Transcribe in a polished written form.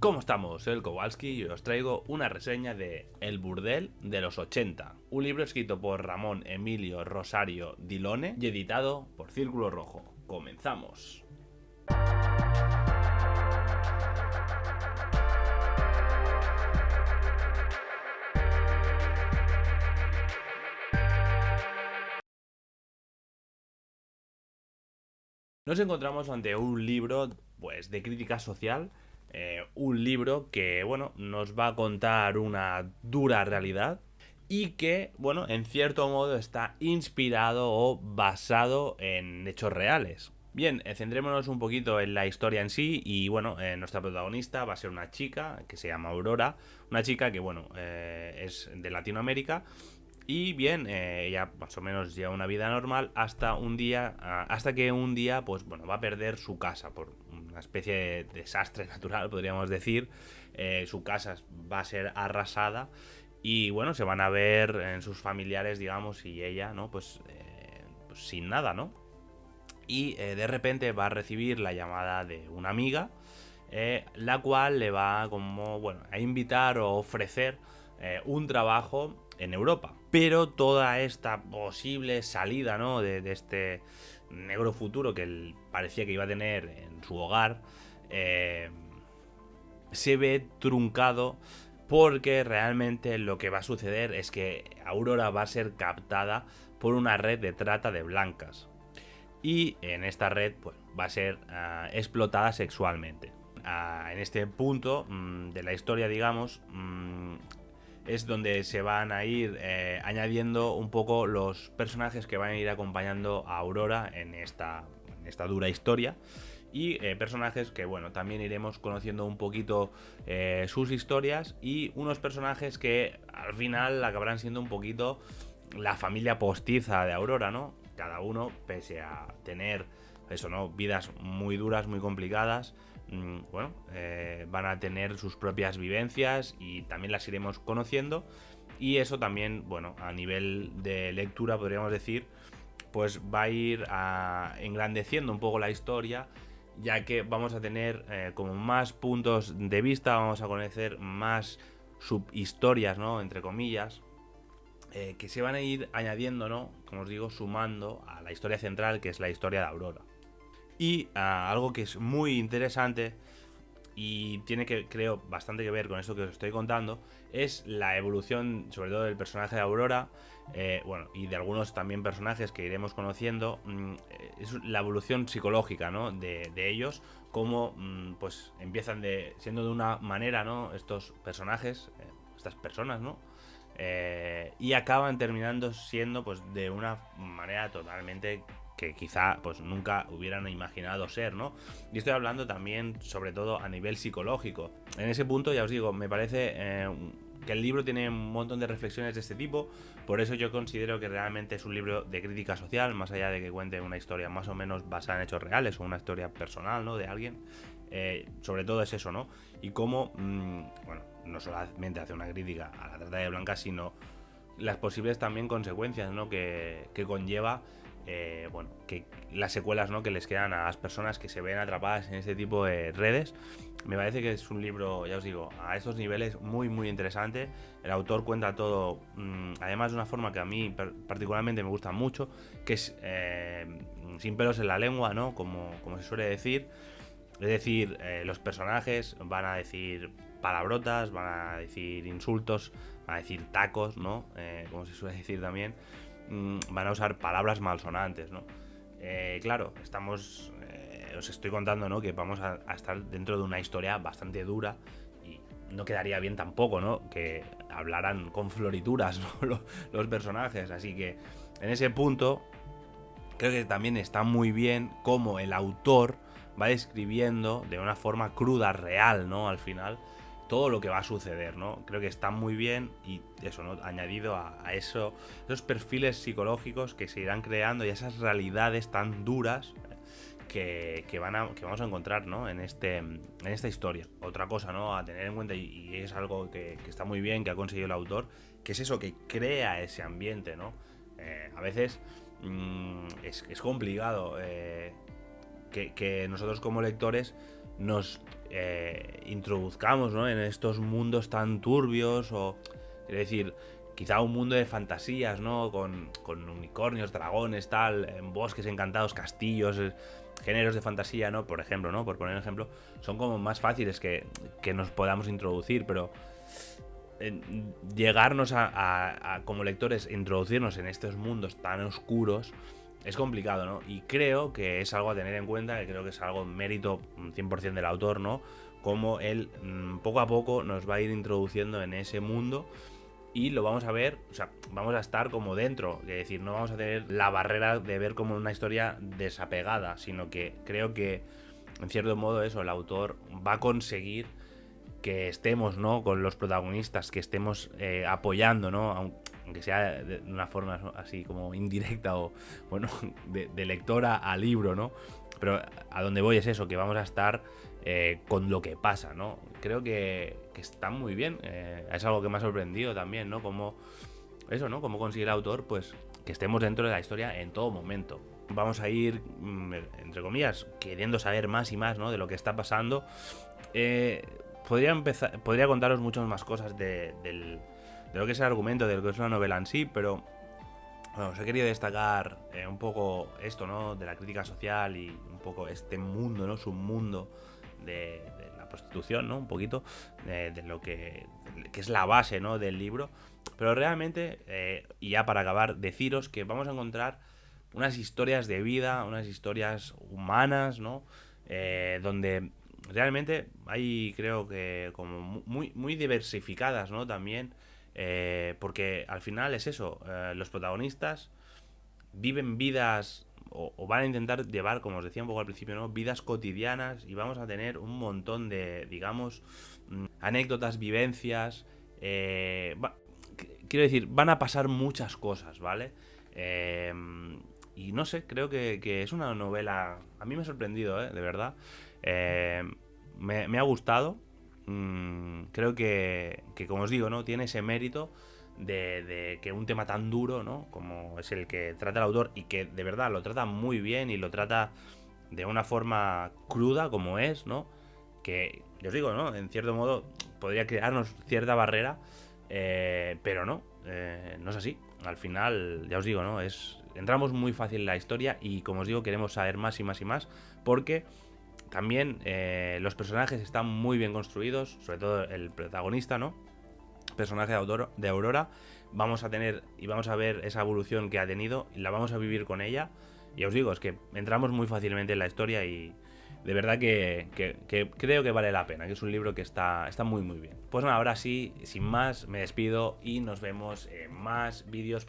¿Cómo estamos? Soy el Kowalski y os traigo una reseña de El burdel de los 80, un libro escrito por Ramón Emilio Rosario Dilone y editado por Círculo Rojo. ¡Comenzamos! Nos encontramos ante un libro pues de crítica social, un libro que bueno nos va a contar una dura realidad y que bueno en cierto modo está inspirado o basado en hechos reales. Bien, centrémonos un poquito en la historia en sí y bueno, nuestra protagonista va a ser una chica que se llama Aurora, una chica que bueno es de Latinoamérica y bien, ella más o menos lleva una vida normal hasta un día, hasta que un día, pues bueno, va a perder su casa por una especie de desastre natural, podríamos decir. Su casa va a ser arrasada y bueno, se van a ver en sus familiares, digamos, y ella, ¿no? Pues sin nada, ¿no? Y de repente va a recibir la llamada de una amiga, la cual le va como, bueno, a invitar o ofrecer un trabajo en Europa. Pero toda esta posible salida, ¿no? de este negro futuro que él parecía que iba a tener en su hogar, se ve truncado porque realmente lo que va a suceder es que Aurora va a ser captada por una red de trata de blancas. Y en esta red pues, va a ser explotada sexualmente. En este punto de la historia, digamos, es donde se van a ir añadiendo un poco los personajes que van a ir acompañando a Aurora en esta dura historia. Y personajes que, bueno, también iremos conociendo un poquito sus historias. Y unos personajes que al final acabarán siendo un poquito la familia postiza de Aurora, ¿no? Cada uno, pese a tener eso, ¿no? Vidas muy duras, muy complicadas, bueno, van a tener sus propias vivencias y también las iremos conociendo. Y eso también, bueno, a nivel de lectura podríamos decir, pues va a ir engrandeciendo un poco la historia, ya que vamos a tener como más puntos de vista, vamos a conocer más subhistorias, ¿no? Entre comillas, que se van a ir añadiendo, ¿no? Como os digo, sumando a la historia central, que es la historia de Aurora. Y algo que es muy interesante y tiene que, creo, bastante que ver con esto que os estoy contando, es la evolución, sobre todo del personaje de Aurora, bueno, y de algunos también personajes que iremos conociendo, es la evolución psicológica, ¿no? De ellos, cómo pues empiezan siendo de una manera, ¿no? Estos personajes, estas personas, ¿no? Y acaban terminando siendo pues de una manera totalmente que quizá pues nunca hubieran imaginado ser, ¿no? Y estoy hablando también sobre todo a nivel psicológico. En ese punto ya os digo, me parece que el libro tiene un montón de reflexiones de este tipo, por eso yo considero que realmente es un libro de crítica social, más allá de que cuente una historia más o menos basada en hechos reales o una historia personal, ¿no? De alguien. Sobre todo es eso, ¿no? Y cómo, bueno, no solamente hace una crítica a la trata de blancas, sino las posibles también consecuencias, ¿no? que conlleva, bueno, que las secuelas, ¿no? Que les quedan a las personas que se ven atrapadas en este tipo de redes. Me parece que es un libro, ya os digo, a estos niveles muy muy interesante. El autor cuenta todo, además de una forma que a mí particularmente me gusta mucho, que es sin pelos en la lengua, ¿no? Como se suele decir. Es decir, los personajes van a decir palabrotas, van a decir insultos, van a decir tacos, ¿no? Como se suele decir también. Van a usar palabras malsonantes, ¿no? Claro, os estoy contando, ¿no? Que vamos a estar dentro de una historia bastante dura y no quedaría bien tampoco, ¿no? Que hablaran con florituras, ¿no? los personajes. Así que en ese punto creo que también está muy bien cómo el autor va describiendo de una forma cruda, real, ¿no? Al final, todo lo que va a suceder, ¿no? Creo que está muy bien y eso, ¿no? Añadido a eso, esos perfiles psicológicos que se irán creando y esas realidades tan duras que vamos a encontrar, ¿no? En esta historia. Otra cosa, ¿no? A tener en cuenta, y es algo que está muy bien, que ha conseguido el autor, que es eso, que crea ese ambiente, ¿no? A veces es complicado que nosotros como lectores nos introduzcamos, ¿no?, en estos mundos tan turbios, o es decir, quizá un mundo de fantasías, ¿no?, con unicornios, dragones, tal, en bosques encantados, castillos, géneros de fantasía, ¿no?, por ejemplo, ¿no?, por poner un ejemplo, son como más fáciles que nos podamos introducir, pero llegarnos a como lectores, introducirnos en estos mundos tan oscuros es complicado, ¿no? Y creo que es algo a tener en cuenta, que creo que es algo mérito 100% del autor, ¿no? Como él poco a poco nos va a ir introduciendo en ese mundo y lo vamos a ver, o sea, vamos a estar como dentro, es decir, no vamos a tener la barrera de ver como una historia desapegada, sino que creo que, en cierto modo, eso, el autor va a conseguir que estemos, ¿no?, con los protagonistas, que estemos apoyando, ¿no?, aunque sea de una forma, ¿no?, así como indirecta o, bueno, de lectora a libro, ¿no? Pero a donde voy es eso, que vamos a estar con lo que pasa, ¿no? Creo que está muy bien. Es algo que me ha sorprendido también, ¿no? Como eso, ¿no? Cómo consigue el autor, pues, que estemos dentro de la historia en todo momento. Vamos a ir, entre comillas, queriendo saber más y más, ¿no?, de lo que está pasando. Podría contaros muchas más cosas de lo que es el argumento, de lo que es una novela en sí, pero bueno, os he querido destacar un poco esto, ¿no?, de la crítica social y un poco este mundo, ¿no?, submundo de la prostitución, ¿no?, un poquito de lo que es la base, ¿no?, del libro. Pero realmente, y ya para acabar, deciros que vamos a encontrar unas historias de vida, unas historias humanas, ¿no?, donde realmente hay, creo que, como muy diversificadas, ¿no?, también, porque al final es eso, los protagonistas viven vidas o van a intentar llevar, como os decía un poco al principio, ¿no?, vidas cotidianas, y vamos a tener un montón de, digamos, anécdotas, vivencias, quiero decir, van a pasar muchas cosas, ¿vale? Y no sé, creo que es una novela, a mí me ha sorprendido, de verdad. Me ha gustado. Creo que, como os digo, ¿no?, tiene ese mérito de que un tema tan duro, ¿no?, como es el que trata el autor, y que de verdad lo trata muy bien y lo trata de una forma cruda como es, ¿no?, que, yo os digo, ¿no?, en cierto modo podría crearnos cierta barrera, pero no, no es así. Al final, ya os digo, ¿no?, entramos muy fácil en la historia y, como os digo, queremos saber más y más y más, porque también los personajes están muy bien construidos, sobre todo el protagonista, ¿no?, personaje de Aurora. Vamos a tener y vamos a ver esa evolución que ha tenido y la vamos a vivir con ella. Y os digo, es que entramos muy fácilmente en la historia y de verdad que creo que vale la pena, que es un libro que está muy muy bien. Pues nada, ahora sí, sin más, me despido y nos vemos en más vídeos.